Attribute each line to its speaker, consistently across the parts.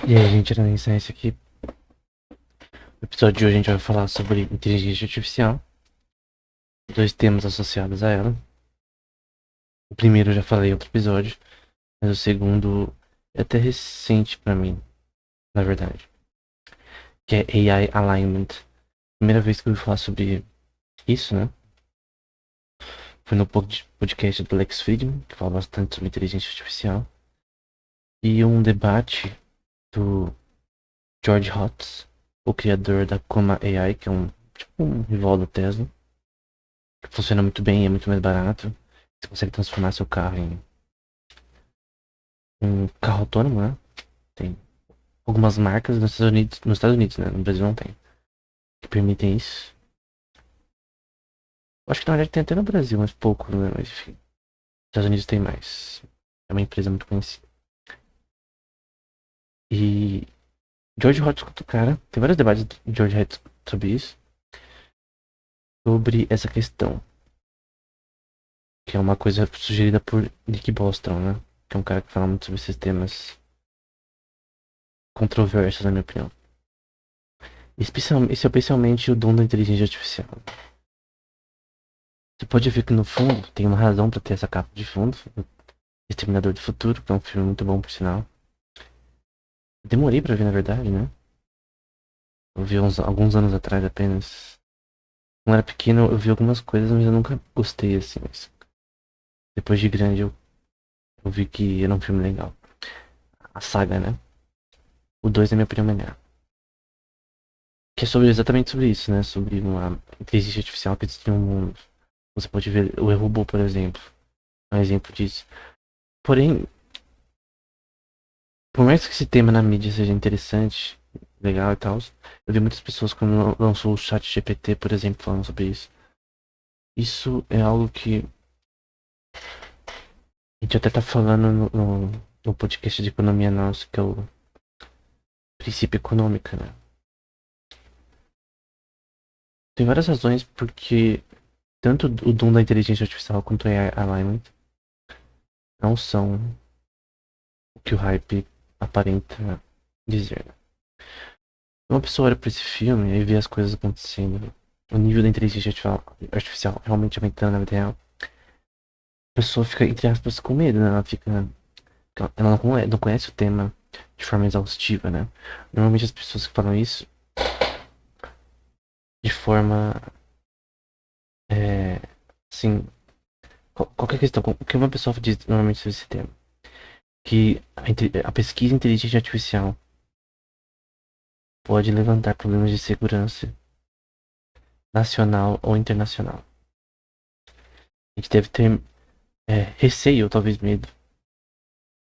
Speaker 1: E aí, gente, era esse aqui. No episódio de hoje a gente vai falar sobre inteligência artificial, dois temas associados a ela. O primeiro eu já falei em outro episódio, mas o segundo é até recente pra mim, na verdade, que é AI Alignment. Primeira vez que eu ouvi falar sobre isso, né? Foi no podcast do Lex Fridman, que fala bastante sobre inteligência artificial, e um debate do George Hotz, o criador da Coma AI, que é um rival do Tesla, que funciona muito bem e é muito mais barato. Você consegue transformar seu carro em um carro autônomo, né? Tem algumas marcas nos Estados Unidos, né? No Brasil não tem, que permitem isso. Eu acho que na verdade tem até no Brasil, mas pouco, né? Mas enfim, nos Estados Unidos tem mais. É uma empresa muito conhecida. E George Hotz, cara, tem vários debates de George Hotz sobre isso, sobre essa questão, que é uma coisa sugerida por Nick Bostrom, né? Que é um cara que fala muito sobre sistemas controversos, na minha opinião. Especialmente o dom da inteligência artificial. Você pode ver que no fundo tem uma razão pra ter essa capa de fundo. Exterminador do Futuro, que é um filme muito bom por sinal. Demorei pra ver, na verdade, né? Eu vi alguns anos atrás apenas. Quando eu era pequeno eu vi algumas coisas, mas eu nunca gostei assim. Mas depois de grande eu vi que era um filme legal. A saga, né? O 2 na minha opinião, é melhor. Que é exatamente sobre isso, né? Sobre uma inteligência artificial que destruiu o mundo. Você pode ver o robô, por exemplo. É um exemplo disso. Porém, por mais que esse tema na mídia seja interessante, legal e tal, eu vi muitas pessoas quando lançou o chat GPT, por exemplo, falando sobre isso. Isso é algo que a gente até tá falando no podcast de economia nosso, que é o princípio econômica, né? Tem várias razões porque tanto o dom da inteligência artificial quanto o AI alignment não são o que o hype aparenta dizer, né? Uma pessoa olha pra esse filme e vê as coisas acontecendo, o nível da inteligência artificial realmente aumentando na vida real. A pessoa fica, entre aspas, com medo, né? Ela fica. Ela não conhece o tema de forma exaustiva, né? Normalmente as pessoas que falam isso de forma. É, assim. Qualquer questão. O que uma pessoa diz normalmente sobre esse tema? Que a pesquisa em inteligência artificial pode levantar problemas de segurança nacional ou internacional. A gente deve ter receio, ou talvez medo,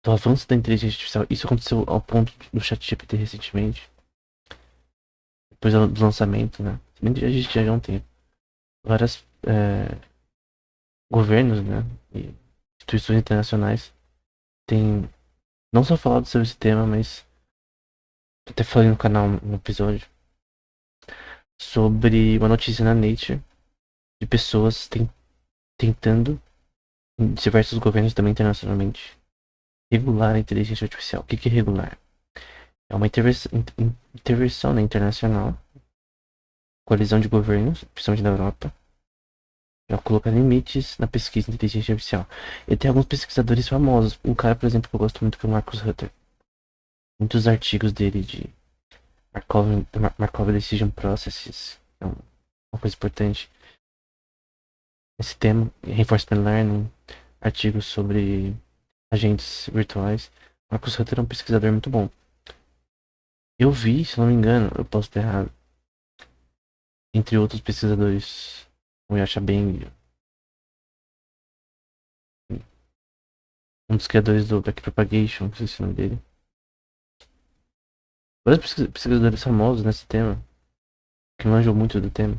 Speaker 1: do avanço da inteligência artificial. Isso aconteceu ao ponto do ChatGPT recentemente, depois do lançamento, né? A gente já não tem vários governos, né? E instituições internacionais têm não só falado sobre esse tema, mas até falei no canal no episódio sobre uma notícia na Nature de pessoas tentando, em diversos governos também internacionalmente, regular a inteligência artificial. O que é regular? É uma intervenção, né, internacional, coalizão de governos, principalmente da Europa, para colocar limites na pesquisa de inteligência artificial. E tem alguns pesquisadores famosos. Um cara, por exemplo, que eu gosto muito, que é o Marcus Hutter. Muitos artigos dele de Markov Decision Processes, é uma coisa importante. Esse tema, Reinforcement Learning, artigos sobre agentes virtuais. Marcus Hutter é um pesquisador muito bom. Eu vi, se não me engano, eu posso estar errado, entre outros pesquisadores, o Yasha Beng, um dos criadores do Backpropagation, não sei se é o nome dele. Vários pesquisadores famosos nesse tema, que manjam muito do tema.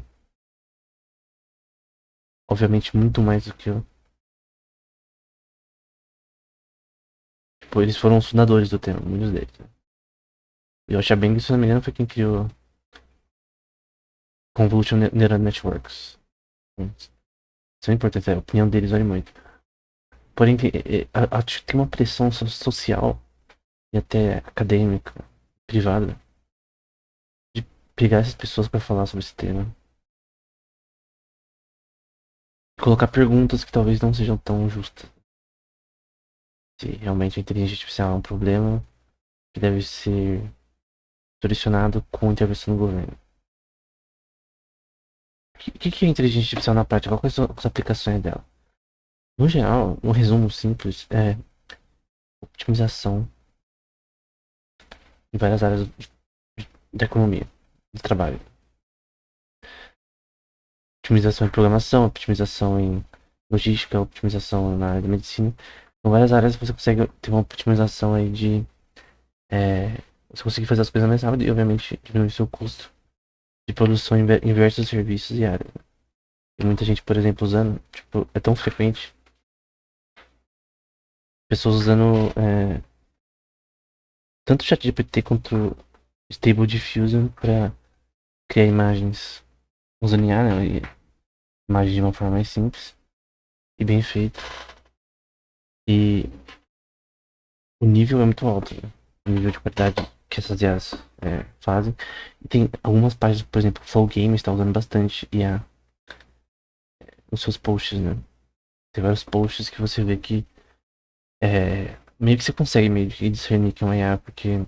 Speaker 1: Obviamente, muito mais do que eu. Tipo, eles foram os fundadores do tema, muitos deles. Né? E o Yasha Beng, se não me engano, foi quem criou Convolution Neural Networks. Isso é importante, a opinião deles vale muito. Porém, tem uma pressão social e até acadêmica privada, de pegar essas pessoas para falar sobre esse tema. E colocar perguntas que talvez não sejam tão justas. Se realmente a inteligência artificial é um problema que deve ser solucionado com intervenção do governo. O que é inteligência artificial na prática? Quais são as aplicações dela? No geral, um resumo simples é otimização em várias áreas da economia, do trabalho. Otimização em programação, otimização em logística, otimização na área da medicina. Em várias áreas você consegue ter uma otimização aí de você conseguir fazer as coisas mais rápido e obviamente diminuir seu custo de produção em diversos serviços e áreas. Tem muita gente, por exemplo, usando, tipo, é tão frequente pessoas usando tanto o ChatGPT quanto o Stable Diffusion para criar imagens usando IA, né? Imagens de uma forma mais simples e bem feita. E o nível é muito alto, né? O nível de qualidade que essas IAs fazem. E tem algumas páginas, por exemplo, Flow Games está usando bastante IA nos seus posts, né? Tem vários posts que você vê que meio que você consegue meio que discernir que é uma IA, porque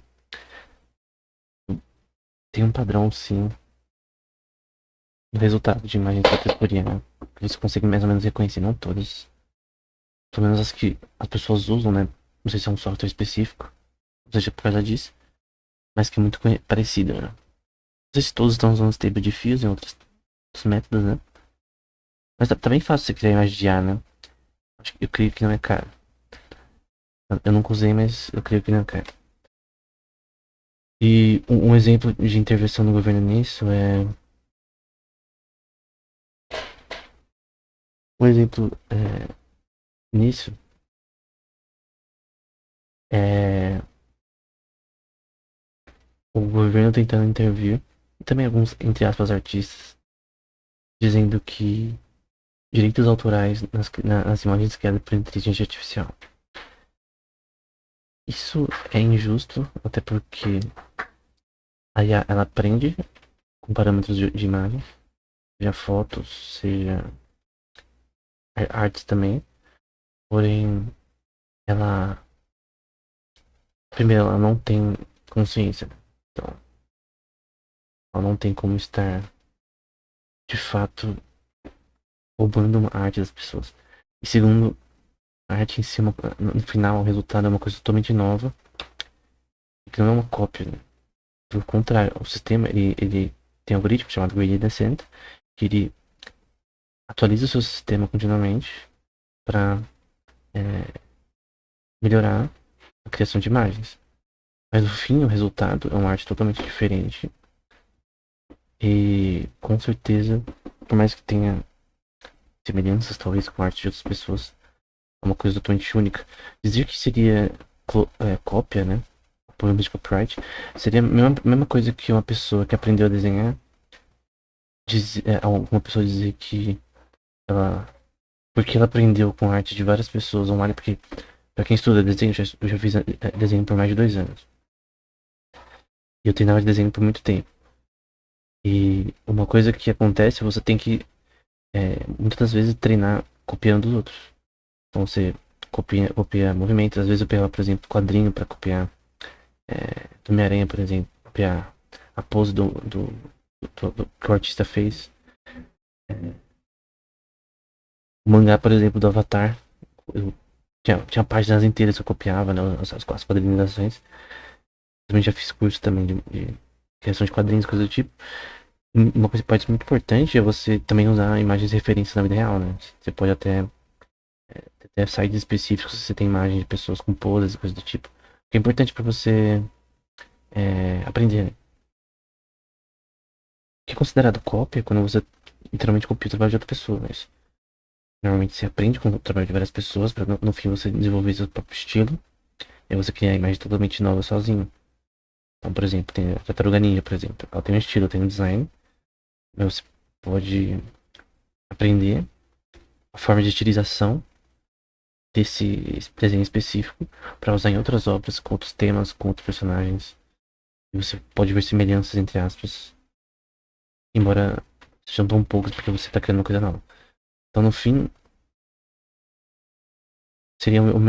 Speaker 1: tem um padrão, sim, no resultado de imagens feitas por IA, né? Que você consegue mais ou menos reconhecer, não todas. Pelo menos as que as pessoas usam, né? Não sei se é um software específico, não seja por causa disso, mas que é muito parecido, né? Não sei se todos estão usando Stable Diffusion e outros métodos, né? Mas tá bem fácil você criar imagem de IA, né? Eu creio que não é caro. Eu nunca usei, mas eu creio que não é caro. E um exemplo de intervenção do governo nisso é. Um exemplo nisso é o governo tentando intervir, e também alguns, entre aspas, artistas, dizendo que direitos autorais nas imagens criadas por inteligência artificial. Isso é injusto, até porque a IA, ela aprende com parâmetros de imagem, seja fotos, seja artes também, porém ela, primeiro, ela não tem consciência, então ela não tem como estar de fato roubando a arte das pessoas. E segundo, a arte em si, no final, o resultado é uma coisa totalmente nova, que não é uma cópia, né? Pelo contrário, o sistema, ele tem um algoritmo chamado Gradient Descent, que ele atualiza o seu sistema continuamente para melhorar a criação de imagens. Mas no fim, o resultado é uma arte totalmente diferente. E com certeza, por mais que tenha semelhanças talvez com a arte de outras pessoas, é uma coisa totalmente única. Dizer que seria cópia, né? Problema de copyright, seria a mesma coisa que uma pessoa que aprendeu a desenhar, uma pessoa dizer que ela, porque ela aprendeu com a arte de várias pessoas online, porque pra quem estuda desenho, eu já fiz desenho por mais de 2 anos. E eu treinava de desenho por muito tempo. E uma coisa que acontece, você tem que muitas das vezes treinar copiando os outros. Então você copia movimentos, às vezes eu pegava, por exemplo, quadrinho para copiar do Homem-Aranha, por exemplo, copiar a pose do que o artista fez. O mangá, por exemplo, do Avatar, eu tinha páginas inteiras que eu copiava, né, as quadrinizações. Também já fiz curso também de criação de quadrinhos, coisa do tipo. Uma coisa que pode ser muito importante é você também usar imagens de referência na vida real, né? Você pode até sites específicos se você tem imagens de pessoas com poses e coisa do tipo. Que é importante para você aprender, né? O que é considerado cópia quando você literalmente copia o trabalho de outra pessoa, mas normalmente você aprende com o trabalho de várias pessoas para no fim você desenvolver seu próprio estilo e você criar a imagem totalmente nova sozinho. Então, por exemplo, tem a Tartaruga Ninja, por exemplo. Ela tem um estilo, tem um design, mas você pode aprender a forma de utilização desse desenho específico para usar em outras obras, com outros temas, com outros personagens. E você pode ver semelhanças entre aspas, embora sejam tão poucas porque você tá criando uma coisa nova. Então no fim, seria a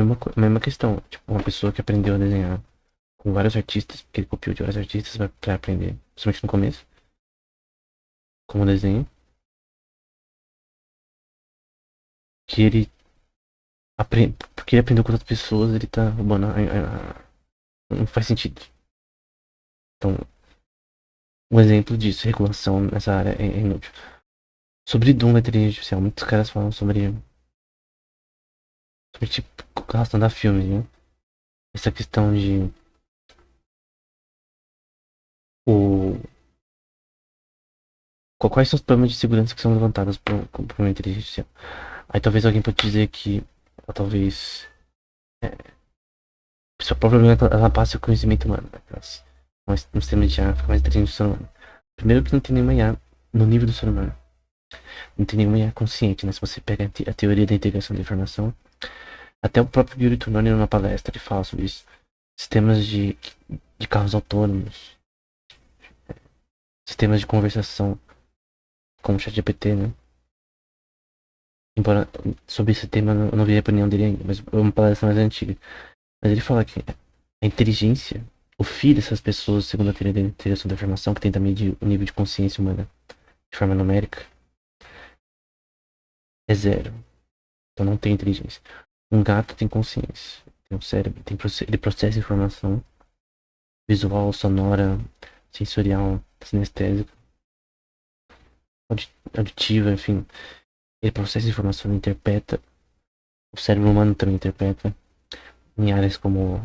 Speaker 1: mesma questão. Tipo, uma pessoa que aprendeu a desenhar com vários artistas, porque ele copiou de vários artistas pra aprender, principalmente no começo, como desenho, que ele aprende, porque ele aprendeu com outras pessoas, ele tá roubando não faz sentido. Então, um exemplo disso, regulação nessa área é inútil. Sobre Doom da inteligência artificial, muitos caras falam sobre tipo, relação a filmes, né? Essa questão de o, quais são os problemas de segurança que são levantados por uma inteligência artificial. Aí talvez alguém pode dizer que, ou talvez, provavelmente ela passa o conhecimento humano, né? Um sistema de IA fica mais inteligente do ser humano. Primeiro que não tem nenhuma IA no nível do ser humano. Não tem nenhuma IA consciente, né? Se você pega a teoria da integração da informação, até o próprio Yuri Tononi numa palestra ele fala sobre isso. Sistemas de carros autônomos, sistemas de conversação, como o ChatGPT, né? Embora sobre esse tema eu não vi a opinião dele ainda, mas é uma palestra mais antiga. Mas ele fala que a inteligência, o fio dessas pessoas, segundo a teoria da integração da informação, que tenta medir o nível de consciência humana de forma numérica, é zero. Então não tem inteligência. Um gato tem consciência, tem um cérebro, ele processa informação visual, sonora, sensorial, sinestésica, auditiva, enfim. Ele processa informação, interpreta. O cérebro humano também interpreta em áreas como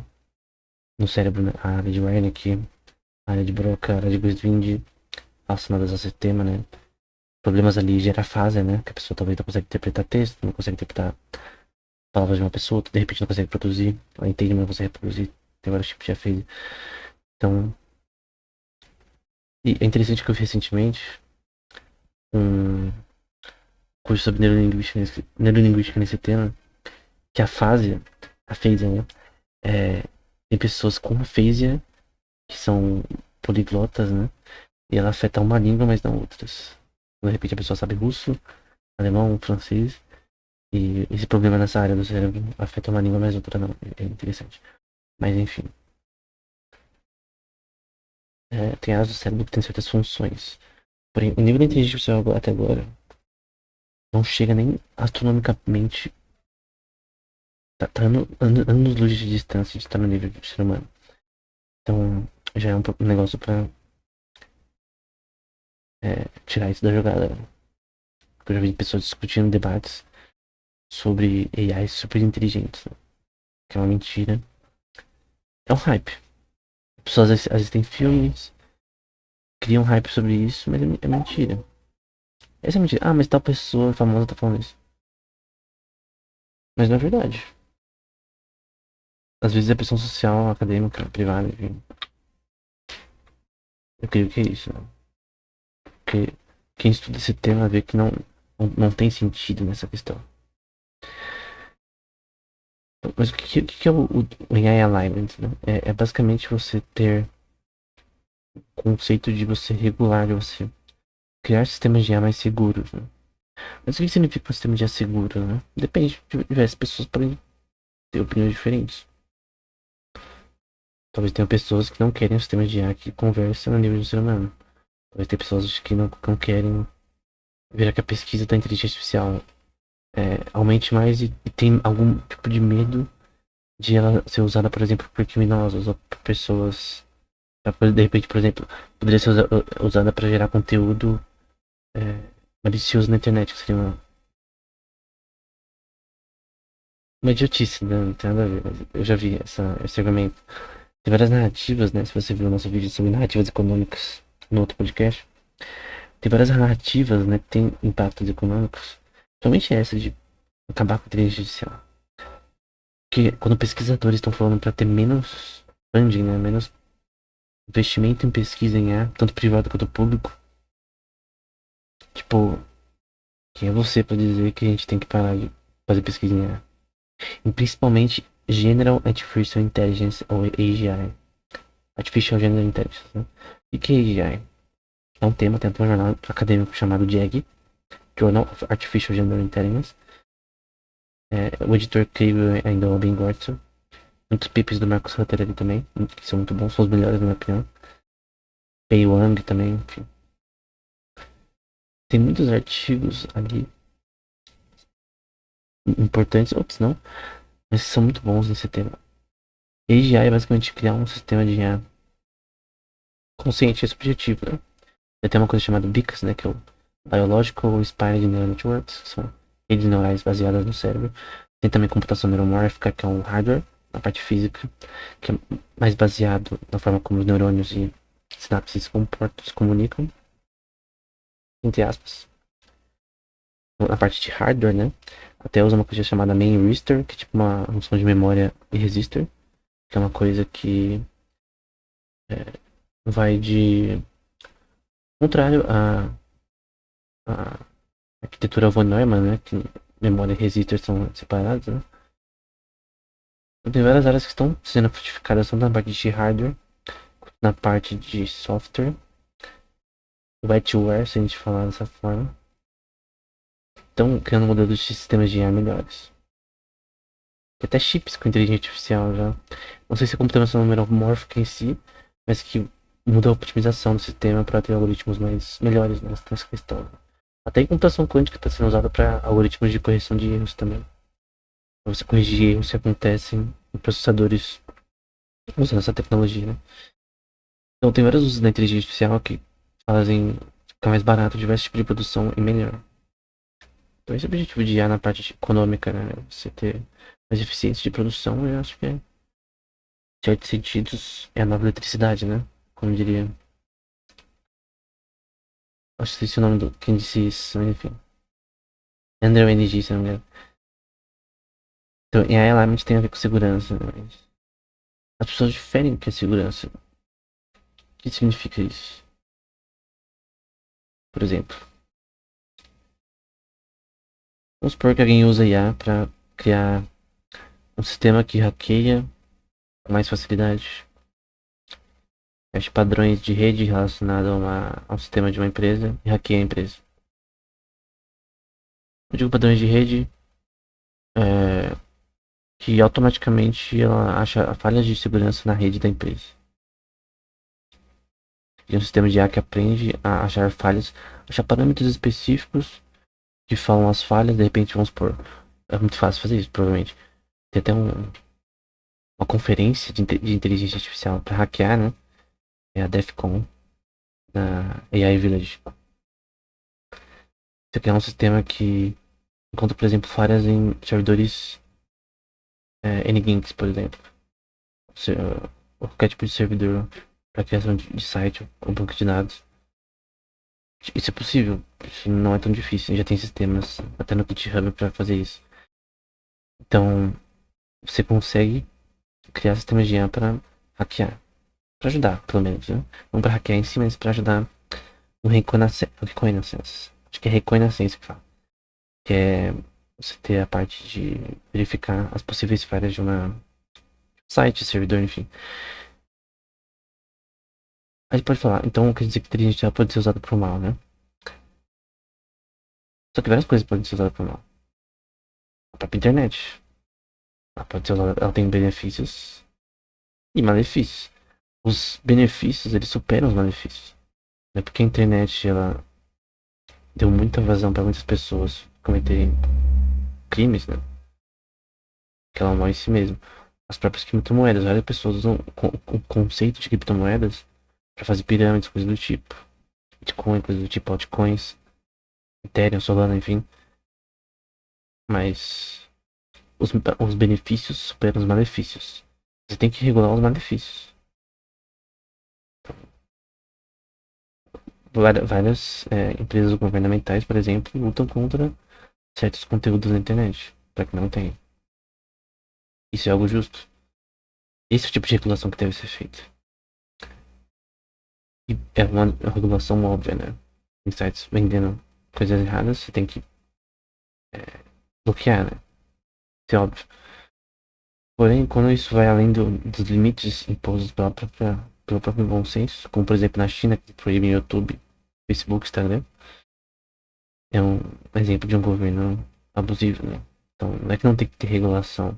Speaker 1: no cérebro, né? A área de Wernicke, a área de Broca, a área de Griswind, relacionadas ao sistema, né? Problemas ali gera fase, né? Que a pessoa talvez não consegue interpretar texto, não consegue interpretar palavras de uma pessoa, de repente não consegue produzir, ela entende, mas não consegue reproduzir. Tem vários tipos de afeto. Então, e é interessante que eu vi recentemente um curso sobre neurolinguística nesse tema, que a fase, né? Tem pessoas com afasia que são poliglotas, né? E ela afeta uma língua, mas não outras. De repente a pessoa sabe russo, alemão, francês, e esse problema nessa área do cérebro afeta uma língua, mas outra não. É interessante. Mas enfim. Tem áreas do cérebro que tem certas funções. Porém, o nível de inteligência artificial até agora não chega nem astronomicamente. Tá anos luz de distância de estar no nível do ser humano. Então, já é um negócio pra tirar isso da jogada. Eu já vi pessoas discutindo debates sobre AI super inteligentes, né? Que é uma mentira. É um hype. As pessoas assistem filmes, criam hype sobre isso, mas é mentira. Essa é mentira. Ah, mas tal pessoa famosa tá falando isso. Mas não é verdade. Às vezes é pressão social, acadêmica, privada, enfim. Eu creio que é isso, né? Porque quem estuda esse tema vê que não tem sentido nessa questão. Mas o que é o AI Alignment, né? É basicamente você ter o conceito de você regular, de você criar sistemas de IA mais seguros, né? Mas o que significa um sistema de IA seguro, né? Depende, diversas pessoas podem ter opiniões diferentes. Talvez tenha pessoas que não querem um sistema de IA que conversa no nível do ser humano. Talvez tenha pessoas que não querem ver que a pesquisa da inteligência artificial aumente mais e tem algum tipo de medo de ela ser usada, por exemplo, por criminosos ou por pessoas. De repente, por exemplo, poderia ser usada para gerar conteúdo malicioso na internet, que seria uma idiotice, né? Não tem nada a ver, mas eu já vi esse argumento. Tem várias narrativas, né? Se você viu o nosso vídeo sobre narrativas econômicas no outro podcast, tem várias narrativas, né, que tem impactos econômicos. Somente essa de acabar com a inteligência artificial. Que quando pesquisadores estão falando para ter menos funding, né, menos investimento em pesquisa em IA, tanto privado quanto público, tipo, quem é você para dizer que a gente tem que parar de fazer pesquisa em IA? E principalmente General Artificial Intelligence ou AGI. Artificial General Intelligence, né? E que AGI? É um tema, tem um jornal acadêmico chamado JAG, Journal of Artificial General Intelligence. O editor incrível ainda é o Ben Gortson. Muitos papers do Marcus Hutter ali também, que são muito bons, são os melhores na minha opinião. Pei Wang também, enfim. Tem muitos artigos ali importantes, outros não, mas são muito bons nesse tema. AGI é basicamente criar um sistema de IA consciente e subjetivo, né? Tem uma coisa chamada BICS, né, que é o Biological Inspired Neural Networks, que são redes neurais baseadas no cérebro. Tem também computação neuromórfica, que é um hardware, na parte física, que é mais baseado na forma como os neurônios e sinapses se comunicam, entre aspas. Na parte de hardware, né, até usa uma coisa chamada main register, que é tipo uma função de memória e resistor, que é uma coisa que vai de contrário à arquitetura von Neumann, né, que memória e resistor são separados, né. Então, tem várias áreas que estão sendo frutificadas, tanto na parte de hardware, na parte de software, wetware, se a gente falar dessa forma. Estão criando modelos de sistemas de IA melhores. Tem até chips com inteligência artificial já. Não sei se é computação neuromórfica em si, mas que muda a otimização do sistema para ter algoritmos mais melhores nessa questão. Até computação quântica está sendo usada para algoritmos de correção de erros também. Pra você corrigir erros que acontecem em processadores usando essa tecnologia, né? Então tem vários usos da inteligência artificial que fazem ficar mais barato diversos tipos de produção e melhor. Então esse é o objetivo de IA na parte econômica, né? Você ter mais eficiência de produção, eu acho que em certos sentidos é a nova eletricidade, né? Como diria. Acho que esqueci o nome do quem disse isso, mas enfim. Andrew NG, se não me engano. Então, e aí ela tem a ver com segurança, né? Mas as pessoas diferem do que é segurança. O que significa isso? Por exemplo, vamos supor que alguém usa IA para criar um sistema que hackeia com mais facilidade os padrões de rede relacionados ao sistema de uma empresa e hackeia a empresa. Eu digo padrões de rede que automaticamente ela acha falhas de segurança na rede da empresa. E um sistema de IA que aprende a achar falhas, achar parâmetros específicos que falam as falhas, de repente vamos supor. É muito fácil fazer isso, provavelmente. Tem até uma conferência de inteligência artificial para hackear, né? É a DEFCON na AI Village. Você criar um sistema que encontra, por exemplo, falhas em servidores Nginx, por exemplo. Ou qualquer tipo de servidor para criação de site ou banco de dados. Isso é possível, não é tão difícil. Já tem sistemas até no GitHub para fazer isso. Então, você consegue criar sistemas de IA para hackear. Para ajudar, pelo menos. Né? Não para hackear em si, mas para ajudar no reconnaissance. Acho que é reconnaissance que fala. Que é você ter a parte de verificar as possíveis falhas de uma site, servidor, enfim. Aí pode falar, então quer dizer que inteligência pode ser usada para o mal, né? Só que várias coisas podem ser usadas para o mal. A própria internet. Ela pode ser usada, ela tem benefícios e malefícios. Os benefícios, eles superam os malefícios. É porque a internet, ela deu muita vazão para muitas pessoas cometerem crimes, né? Que ela mal em si mesmo. As próprias criptomoedas, várias pessoas usam o conceito de criptomoedas para fazer pirâmides, coisas do tipo. Bitcoin, coisas do tipo, altcoins, Ethereum, Solana, enfim. Mas os benefícios superam os malefícios. Você tem que regular os malefícios. Várias empresas governamentais, por exemplo, lutam contra certos conteúdos na internet, para que não tenha. Isso é algo justo. Esse é o tipo de regulação que deve ser feita. E é uma regulação óbvia, né? Em sites vendendo coisas erradas, você tem que bloquear, né? Isso é óbvio. Porém, quando isso vai além dos limites impostos pela própria pelo próprio bom senso, como por exemplo na China, que proíbe YouTube, Facebook, Instagram. É um exemplo de um governo abusivo, né? Então, não é que não tem que ter regulação,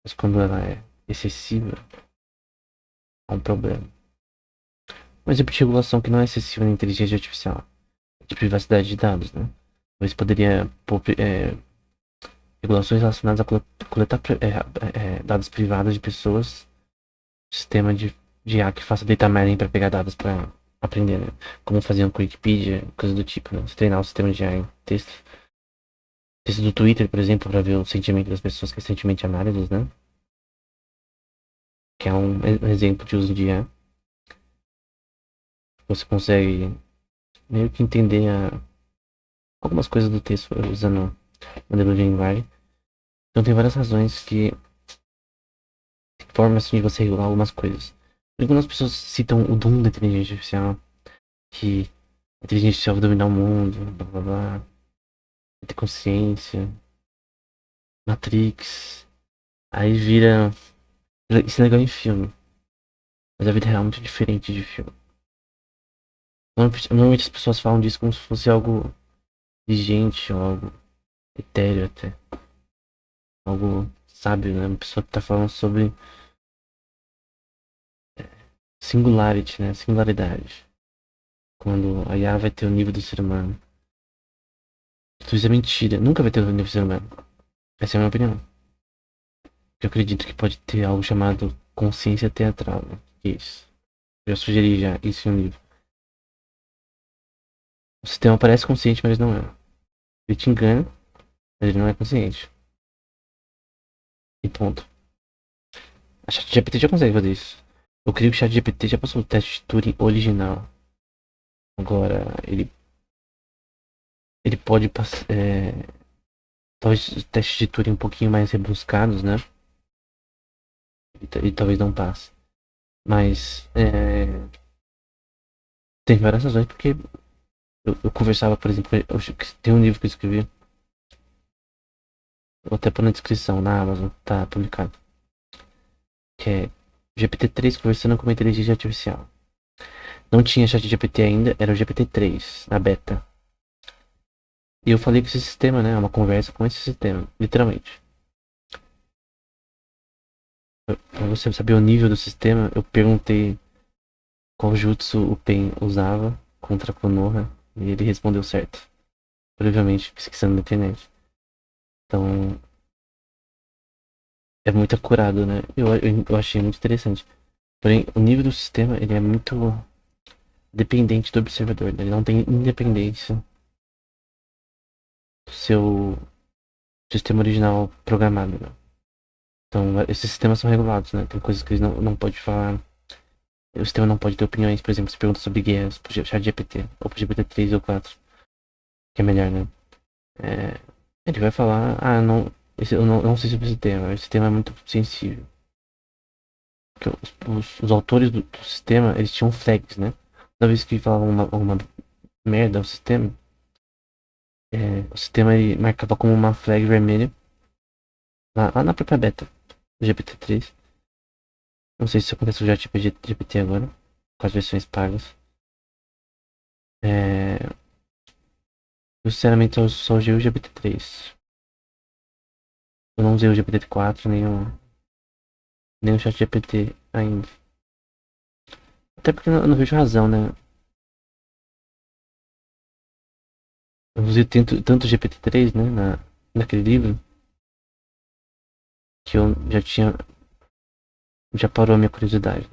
Speaker 1: mas quando ela é excessiva, é um problema. Um exemplo de regulação que não é excessiva na inteligência artificial, de privacidade de dados, né? Talvez poderia pôr regulações relacionadas a coletar dados privados de pessoas, sistema de IA que faça data mining para pegar dados para aprender, né? Como faziam com a Wikipedia, coisa do tipo, né? Você treinar o sistema de IA em texto. Texto do Twitter, por exemplo, para ver o sentimento das pessoas, que é sentimento análises, né? Que é um exemplo de uso de IA. Você consegue meio que entender algumas coisas do texto usando modelo de linguagem. Então tem várias razões que formam assim de você regular algumas coisas. E quando as pessoas citam o Doom da inteligência artificial, que a inteligência artificial vai dominar o mundo, blá blá blá, vai ter consciência, Matrix, aí vira. Isso é legal em filme, mas a vida real é muito diferente de filme. Normalmente as pessoas falam disso como se fosse algo vigente ou algo etéreo até. Algo sábio, né? Uma pessoa que tá falando sobre singularity, né? Singularidade. Quando a IA vai ter o nível do ser humano. Tudo isso é mentira. Nunca vai ter o nível do ser humano. Essa é a minha opinião. Eu acredito que pode ter algo chamado consciência teatral, né? Que é isso. Eu já sugeri já isso em um livro. O sistema parece consciente, mas não é. Ele te engana, mas ele não é consciente. E ponto. A ChatGPT já consegue fazer isso. Eu creio que o ChatGPT já passou o teste de Turing original. Agora, ele pode passar. Talvez os testes de Turing um pouquinho mais rebuscados, né? E talvez não passe. Mas tem várias razões, porque eu conversava, por exemplo, tem um livro que eu escrevi, vou até pôr na descrição, na Amazon, tá publicado. Que é GPT-3 conversando com uma inteligência artificial. Não tinha chat GPT ainda, era o GPT-3, na beta. E eu falei com esse sistema, né? Uma conversa com esse sistema, literalmente. Pra você saber o nível do sistema, eu perguntei qual jutsu o Pen usava contra a Konoha e ele respondeu certo. Provavelmente pesquisando na internet. Então, é muito acurado, né? Eu achei muito interessante. Porém, o nível do sistema, ele é muito dependente do observador, né? Ele não tem independência do seu sistema original programado, né? Então, esses sistemas são regulados, né? Tem coisas que eles não podem falar. O sistema não pode ter opiniões, por exemplo, se pergunta sobre guerras pro ChatGPT, ou pro GPT-3 ou 4, que é melhor, né? Ele vai falar, não, eu não sei sobre esse tema é muito sensível. Porque os autores do sistema, eles tinham flags, né? Toda vez que falavam uma merda ao sistema, o sistema ele marcava como uma flag vermelha lá na própria beta do GPT-3. Não sei se isso acontece com o GPT agora, com as versões pagas. Eu sinceramente só usei o GPT-3. Eu não usei o GPT-4 nem o ChatGPT ainda. Até porque eu não vejo razão, né? Eu usei tanto o GPT-3, né? Naquele livro, que eu já tinha. Já parou a minha curiosidade.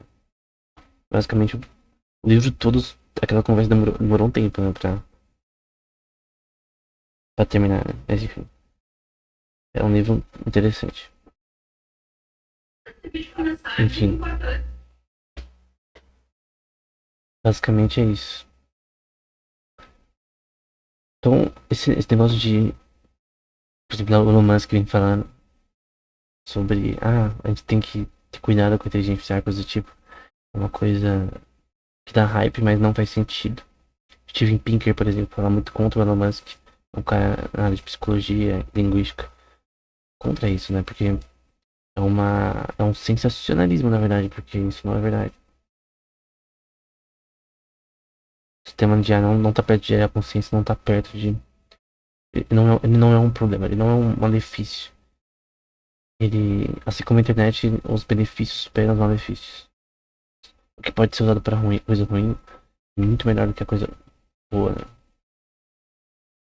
Speaker 1: Basicamente, o livro todo, aquela conversa demorou um tempo, né? Pra terminar, né? Mas enfim. É um livro interessante. Enfim. Basicamente é isso. Então, esse negócio de. Por exemplo, o Elon Musk vem falando sobre. A gente tem que ter cuidado com a inteligência artificial, coisa do tipo. É uma coisa que dá hype, mas não faz sentido. Steven Pinker, por exemplo, fala muito contra o Elon Musk. É um cara na área de psicologia, linguística. Contra isso, né? Porque é um sensacionalismo, na verdade, porque isso não é verdade. O sistema de IA não tá perto de gerar consciência, não tá perto de. Ele não é um problema, ele não é um malefício. Ele, assim como a internet, os benefícios superam os malefícios. O que pode ser usado para ruim, coisa ruim é muito melhor do que a coisa boa, né?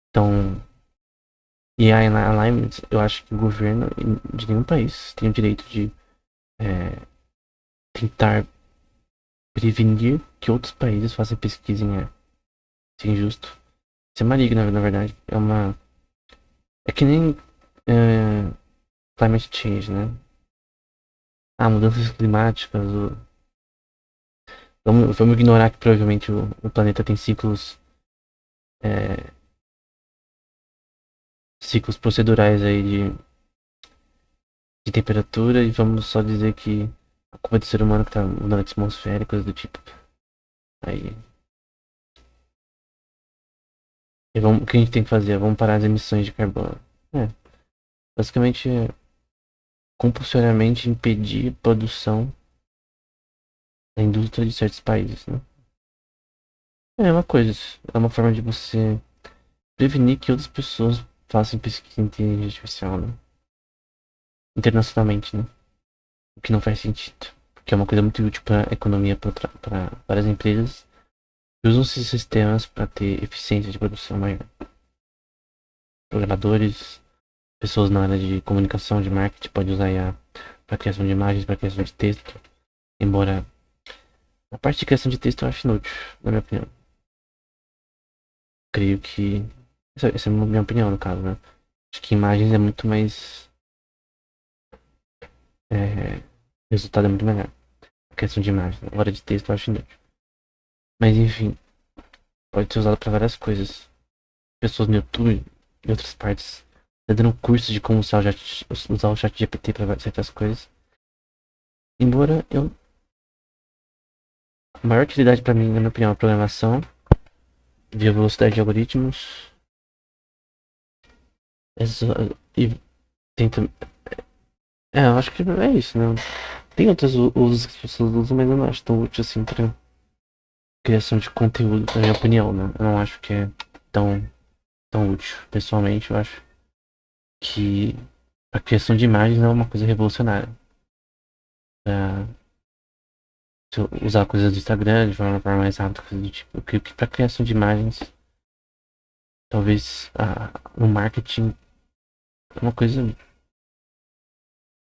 Speaker 1: Então, e a alignment, eu acho que o governo de nenhum país tem o direito de tentar prevenir que outros países façam pesquisa em IA. Isso é injusto. Isso é maligno, na verdade. É que nem climate change, né? Ah, mudanças climáticas. Vamos ignorar que provavelmente o planeta tem é, ciclos procedurais aí de temperatura e vamos só dizer que a culpa é do ser humano que tá mudando a atmosfera e coisas do tipo. Aí. O que a gente tem que fazer? Vamos parar as emissões de carbono. É, basicamente, compulsoriamente impedir a produção da indústria de certos países, né? É uma coisa, é uma forma de você prevenir que outras pessoas façam pesquisa em inteligência artificial, né? Internacionalmente, né? O que não faz sentido. Porque é uma coisa muito útil para a economia, para várias empresas que usam esses sistemas para ter eficiência de produção maior. Programadores, pessoas na área de comunicação, de marketing, podem usar IA para criação de imagens, para criação de texto. Embora a parte de criação de texto eu acho inútil, na minha opinião. Creio que. Essa é a minha opinião, no caso, né? Acho que imagens é muito mais. É, o resultado é muito melhor. A questão de imagem. Agora de texto eu acho inútil. Mas enfim, pode ser usado para várias coisas. Pessoas no YouTube e outras partes tá dando curso de como usar o chat GPT para certas coisas. Embora eu. A maior utilidade para mim, na minha opinião, é a programação, via velocidade de algoritmos. Essa, e tenta. Eu acho que é isso, né? Tem outros usos que as pessoas usam, mas eu não acho tão útil assim pra criação de conteúdo, na minha opinião, né? Eu não acho que é tão, tão útil. Pessoalmente, eu acho que a criação de imagens é uma coisa revolucionária. Pra usar coisas do Instagram de forma mais rápida, coisa do tipo. Eu creio que pra criação de imagens, talvez no marketing é uma coisa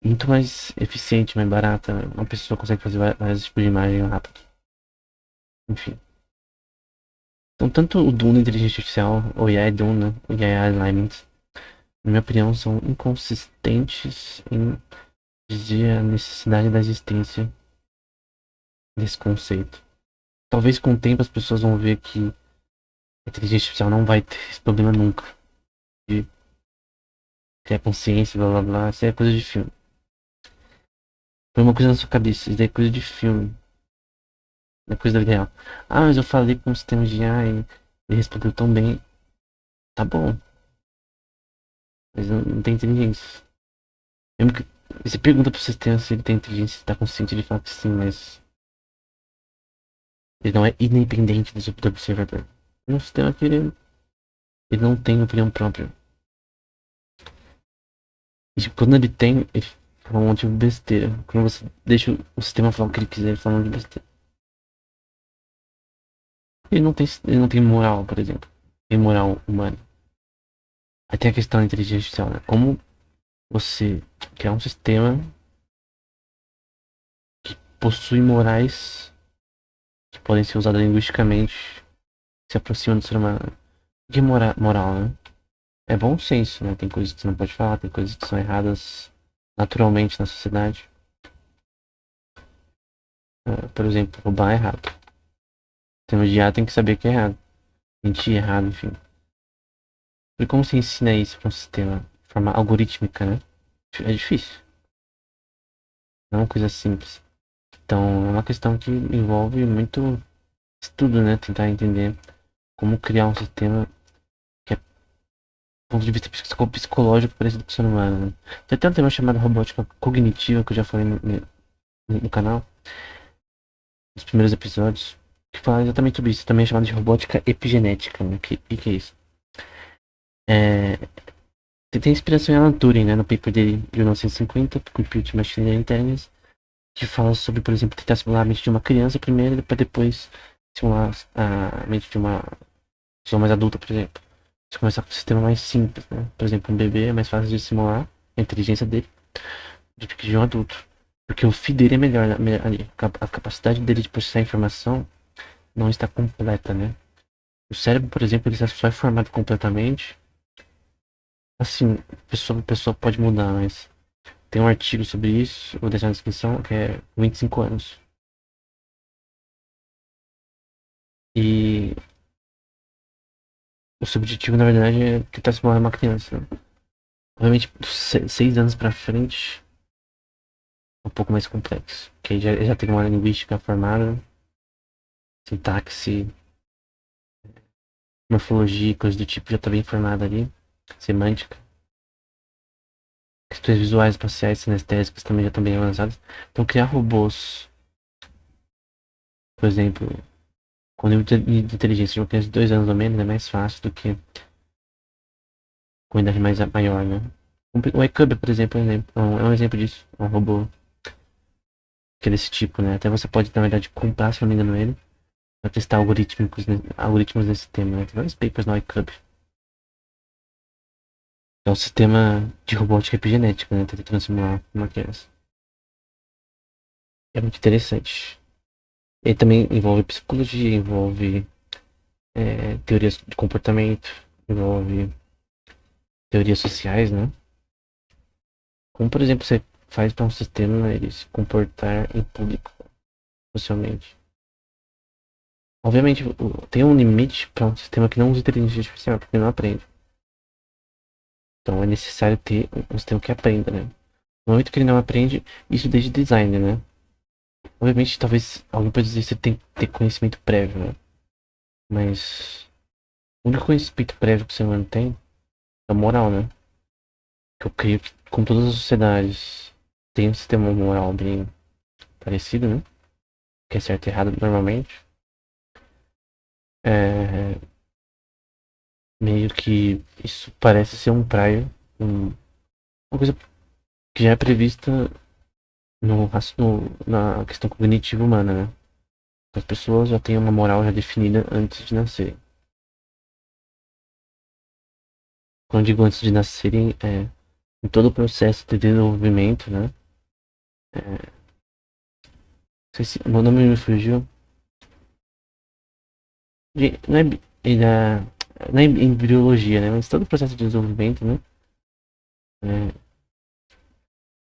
Speaker 1: muito mais eficiente, mais barata. Né? Uma pessoa consegue fazer vários tipos de imagem rápido. Enfim. Então, tanto o Doom da inteligência artificial, o AI Doom, né? O AI Alignment, na minha opinião, são inconsistentes em dizer a necessidade da existência desse conceito. Talvez com o tempo as pessoas vão ver que a inteligência artificial não vai ter esse problema nunca. De ter consciência, blá blá blá. Isso é coisa de filme. Põe uma coisa na sua cabeça, isso daí é coisa de filme. Não é coisa da vida real. Ah, mas eu falei com o sistema de IA e ele respondeu tão bem. Tá bom, mas não tem inteligência. Mesmo que você pergunta pro sistema se ele tem inteligência, se tá consciente, ele fala que sim, mas ele não é independente do observador. É um sistema que ele não tem opinião própria. E quando ele tem, ele fala um monte de besteira. Quando você deixa o sistema falar o que ele quiser, ele fala um monte de besteira. Ele não tem moral, por exemplo. Tem moral humana. Aí tem a questão da inteligência artificial, né? Como você criar um sistema que possui morais que podem ser usadas linguisticamente, se aproximam do ser humano. O que é moral, né? É bom senso, né? Tem coisas que você não pode falar, tem coisas que são erradas naturalmente na sociedade. Por exemplo, roubar é errado. O sistema de IA tem que saber que é errado. Mentir é errado, enfim. E como você ensina isso para um sistema de forma algorítmica, né? É difícil. Não é uma coisa simples. Então, é uma questão que envolve muito estudo, né? Tentar entender como criar um sistema que é, do ponto de vista psicológico, parecido com o ser humano. Né? Tem até um tema chamado robótica cognitiva, que eu já falei no canal, nos primeiros episódios. que fala exatamente sobre isso. Também é chamado de robótica epigenética, né? Que é isso? É, tem inspiração em Alan Turing, né? No paper dele de 1950, Computer Machine Intelligence, que fala sobre, por exemplo, tentar simular a mente de uma criança primeiro, para depois simular a mente de uma pessoa mais adulta, por exemplo. Você começar com um sistema mais simples, né? Por exemplo, um bebê é mais fácil de simular a inteligência dele do que de um adulto. Porque o FI dele é melhor, ali. A capacidade dele de processar informação não está completa, né? O cérebro, por exemplo, ele só é formado completamente. Assim, a pessoa pode mudar, mas tem um artigo sobre isso, vou deixar na descrição, que é 25 anos. E o seu objetivo, na verdade, é tentar simular uma criança, né? Obviamente, 6 anos pra frente, é um pouco mais complexo. Que aí já tem uma linguística formada, sintaxe, morfologia, coisas do tipo já tá bem formada ali. Semântica. Questões visuais, espaciais, sinestésicas também já estão bem avançadas. Então, criar robôs, por exemplo, com nível de inteligência de uma criança de 2 anos ou menos é mais fácil do que com idade mais maior, né? O iCub, por exemplo, é um exemplo disso. É um robô que é desse tipo, né? Até você pode, na verdade, comprar, se não me engano, ele para testar algoritmos nesse tema, né? Tem vários papers no iCub. É um sistema de robótica epigenética, né? Tenta transformar uma criança. É muito interessante. Ele também envolve psicologia, envolve teorias de comportamento, envolve teorias sociais, né? Como, por exemplo, você faz para um sistema ele se comportar em público, socialmente. Obviamente, tem um limite para um sistema que não usa inteligência artificial, porque não aprende. Então é necessário ter um sistema que aprenda, né? No momento que ele não aprende, isso desde design, né? Obviamente, talvez alguém pode dizer que você tem que ter conhecimento prévio, né? Mas o único conhecimento prévio que você mantém é a moral, né? Que eu creio que, como todas as sociedades, tem um sistema moral bem parecido, né? Que é certo e errado normalmente. É, meio que isso parece ser um praio, uma coisa que já é prevista na questão cognitiva humana, né? As pessoas já têm uma moral já definida antes de nascerem. Quando digo antes de nascerem, em todo o processo de desenvolvimento, né? Não sei se o meu nome me fugiu. Não é, não é embriologia, né? Mas todo o processo de desenvolvimento, né? É,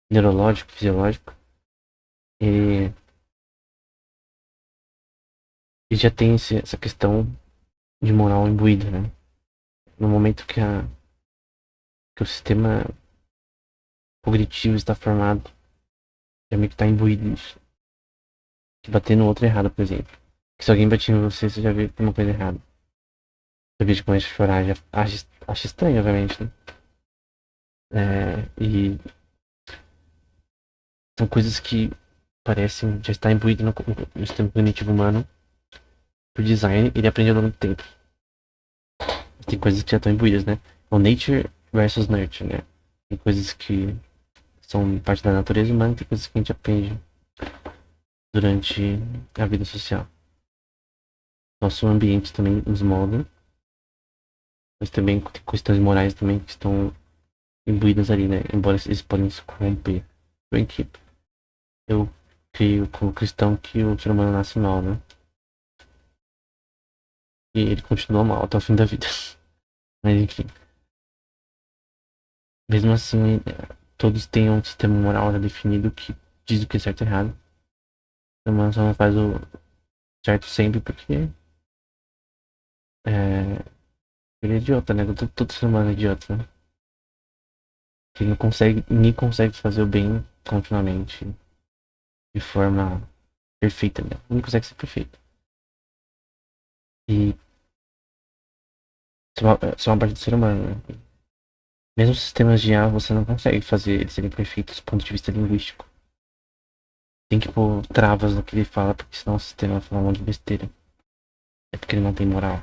Speaker 1: neurológico, fisiológico, ele, ele já tem essa questão de moral imbuída, né? No momento que o sistema cognitivo está formado, já meio que está imbuído nisso. Que bater no outro é errado, por exemplo. Que se alguém bater em você, você já vê que tem uma coisa errada. O bicho começa a chorar, já acha estranho, obviamente, né? E são coisas que parecem já estar imbuído no sistema cognitivo humano. Por design, ele aprende ao longo do tempo. Tem coisas que já estão imbuídas, né? O nature versus nurture, né? Tem coisas que são parte da natureza humana, tem coisas que a gente aprende durante a vida social. Nosso ambiente também nos molda, mas também tem questões morais também que estão imbuídas ali, né? Embora eles podem se corromper. Bem que eu creio como cristão que o ser humano nasce mal, né? E ele continua mal até o fim da vida. Mas enfim, mesmo assim, todos têm um sistema moral já definido que diz o que é certo e errado. O ser humano só não faz o certo sempre porque é, ele é idiota, né? Todo ser humano é idiota, né? Que não consegue, ninguém consegue fazer o bem continuamente de forma perfeita, né? Ninguém consegue ser perfeito. E isso é uma parte do ser humano, né? Mesmo os sistemas de IA, você não consegue fazer eles serem perfeitos do ponto de vista linguístico. Tem que pôr travas no que ele fala, porque senão o sistema vai falar um monte de besteira. é porque ele não tem moral.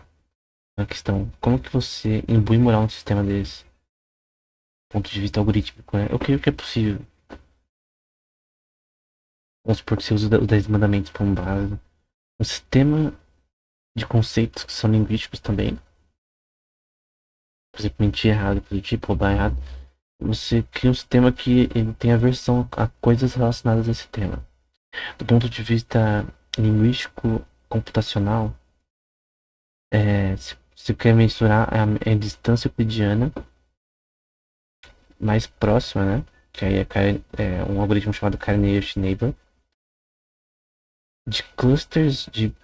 Speaker 1: É a questão, como que você imbui moral no sistema desse? Do ponto de vista algorítmico, né? Eu creio que é possível. Vamos supor que você usa os 10 mandamentos como base. Um sistema de conceitos que são linguísticos também. Por exemplo, mentir errado, positivo, roubar errado. Você cria um sistema que ele tem aversão a coisas relacionadas a esse tema. Do ponto de vista linguístico computacional, se você quer mensurar a distância euclidiana mais próxima, né? Que aí é um algoritmo chamado Carnegie-Schneber, de clusters de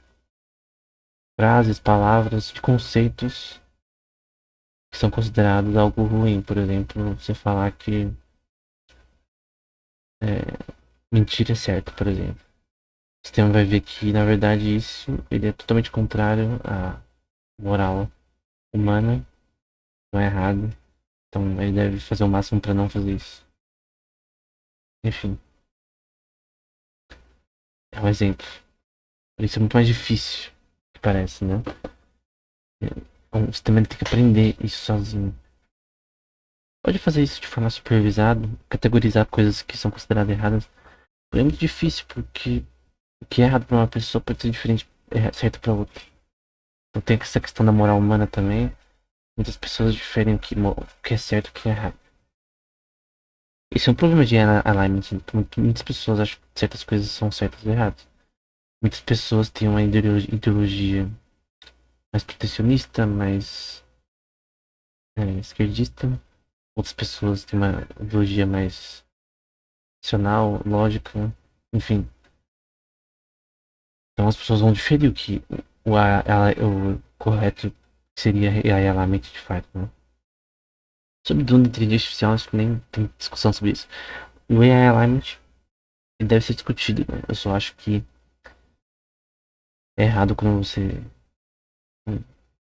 Speaker 1: frases, palavras, de conceitos que são considerados algo ruim. Por exemplo, você falar que mentira é certo, por exemplo. O sistema vai ver que, na verdade, isso ele é totalmente contrário à moral humana, não é errado. Então ele deve fazer o máximo para não fazer isso. Enfim, é um exemplo. Isso é muito mais difícil, que parece, né? O sistema tem que aprender isso sozinho. Pode fazer isso de forma supervisada, categorizar coisas que são consideradas erradas. É muito difícil, porque o que é errado para uma pessoa pode ser diferente, certo para outra. Então tem essa questão da moral humana também. Muitas pessoas diferem o que é certo e o que é errado. Isso é um problema de alignment. Muitas pessoas acham que certas coisas são certas ou erradas. Muitas pessoas têm uma ideologia mais protecionista, mais esquerdista. Outras pessoas têm uma ideologia mais racional, lógica, enfim. Então as pessoas vão diferir o que o correto seria realmente de fato, né? Sobre Duna inteligência artificial, acho que nem tem discussão sobre isso. O AI Alignment deve ser discutido, né? Eu só acho que é errado quando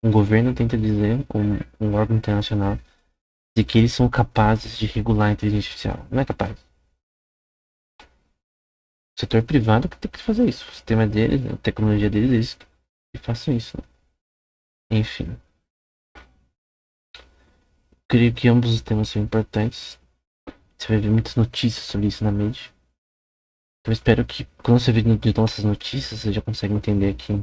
Speaker 1: um governo tenta dizer, um órgão internacional, de que eles são capazes de regular a inteligência artificial. Não é capaz. O setor privado que tem que fazer isso. O sistema deles, a tecnologia deles, eles que façam isso, né? Enfim. Creio que ambos os temas são importantes. Você vai ver muitas notícias sobre isso na mídia. Então eu espero que quando você vê de nossas notícias, você já consegue entender que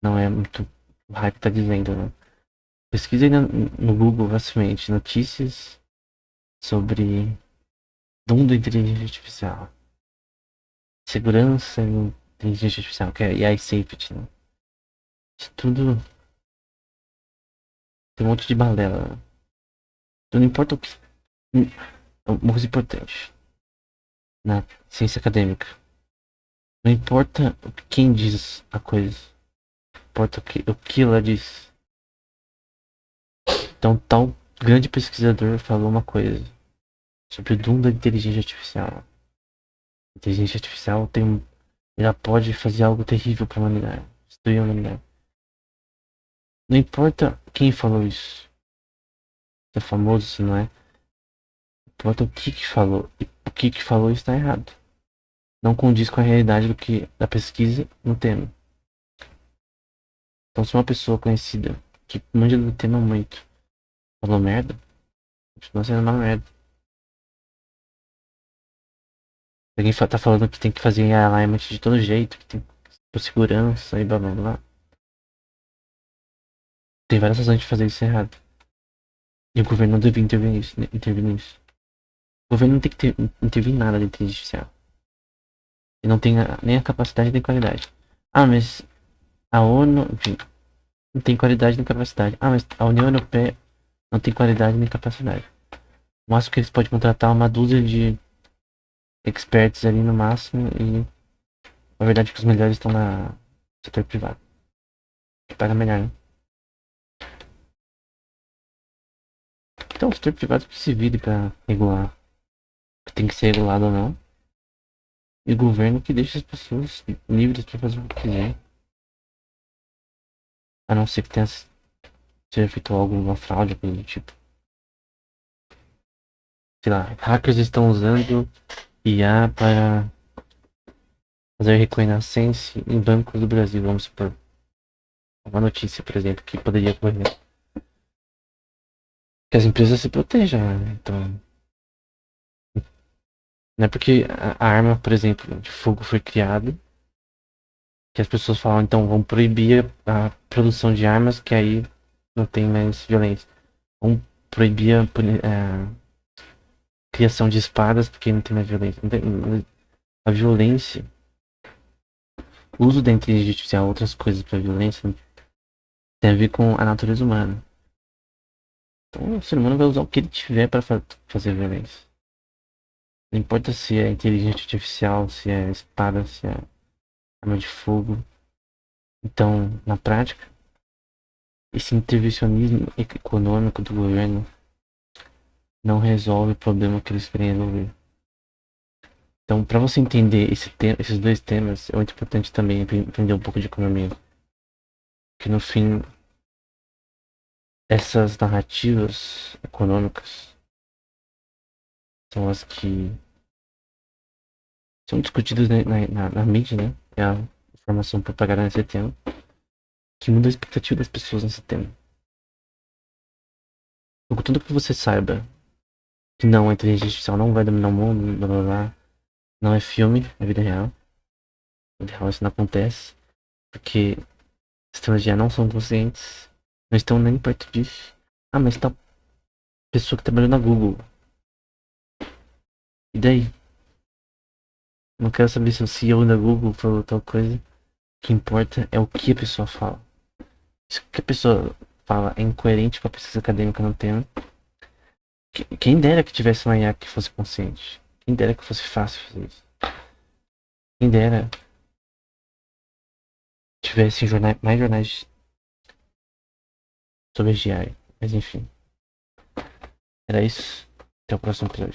Speaker 1: não é muito o hype tá dizendo, né? Pesquisa aí no Google facilmente notícias sobre Doom da inteligência artificial. Segurança em inteligência artificial, que é AI safety, né? Isso tudo tem um monte de balela, né? Então não importa o que. Uma coisa importante na ciência acadêmica. Não importa quem diz a coisa. Importa o que ela diz. Então tal grande pesquisador falou uma coisa sobre o Doom da inteligência artificial. A inteligência artificial ela pode fazer algo terrível para a humanidade. Destruir a humanidade. Não importa quem falou isso. Se é famoso, se não é. Importa o que falou. E o que falou está errado. Não condiz com a realidade da pesquisa no tema. Então se uma pessoa conhecida que manja do tema muito falou merda, continua sendo uma merda. Alguém tá falando que tem que fazer alignment de todo jeito, que tem por segurança e blá blá blá. Tem várias razões de fazer isso errado. E o governo não deve intervir nisso. O governo não tem que intervir em nada da inteligência artificial. E não tem nem a capacidade nem a qualidade. Ah, mas a ONU, enfim, não tem qualidade nem capacidade. Ah, mas a União Europeia não tem qualidade nem capacidade. O máximo que eles podem contratar é uma dúzia de experts ali no máximo e a verdade é que os melhores estão no setor privado. Que paga melhor, né? Então o setor privado que se vire pra regular o que tem que ser regulado ou não. E o governo que deixa as pessoas livres pra fazer o que quiser. A não ser que seja feito alguma fraude, coisa do tipo. Sei lá, hackers estão usando IA para fazer reconhecimento em bancos do Brasil, vamos supor. uma notícia, por exemplo, que poderia ocorrer. Que as empresas se protejam, né? Então, não é porque a arma, por exemplo, de fogo foi criada que as pessoas falam, então vamos proibir a produção de armas, que aí não tem mais violência. Vamos proibir a criação de espadas, porque não tem mais violência. A violência, o uso da inteligência artificial, outras coisas para violência, tem a ver com a natureza humana. Então o ser humano vai usar o que ele tiver para fazer violência. Não importa se é inteligência artificial, se é espada, se é arma de fogo. Então, na prática, esse intervencionismo econômico do governo não resolve o problema que eles querem resolver. Então, para você entender esses dois temas, é muito importante também entender um pouco de economia. Que no fim, essas narrativas econômicas são as que são discutidas na mídia, né? É a informação propagada nesse tema, que muda a expectativa das pessoas nesse tema. Então, contanto que você saiba que não, a inteligência artificial não vai dominar o mundo, blá blá blá, não é filme, é vida real. Na vida real isso não acontece, porque as tecnologias não são conscientes, não estão nem perto disso. Ah, mas tá pessoa que trabalhou na Google. E daí? Não quero saber se o CEO da Google falou tal coisa. O que importa é o que a pessoa fala. Se o que a pessoa fala é incoerente com a pesquisa acadêmica no tema, quem dera que tivesse uma IA que fosse consciente. Quem dera que fosse fácil fazer isso. Quem dera tivesse mais jornais sobre GI. Mas enfim. Era isso. Até o próximo episódio.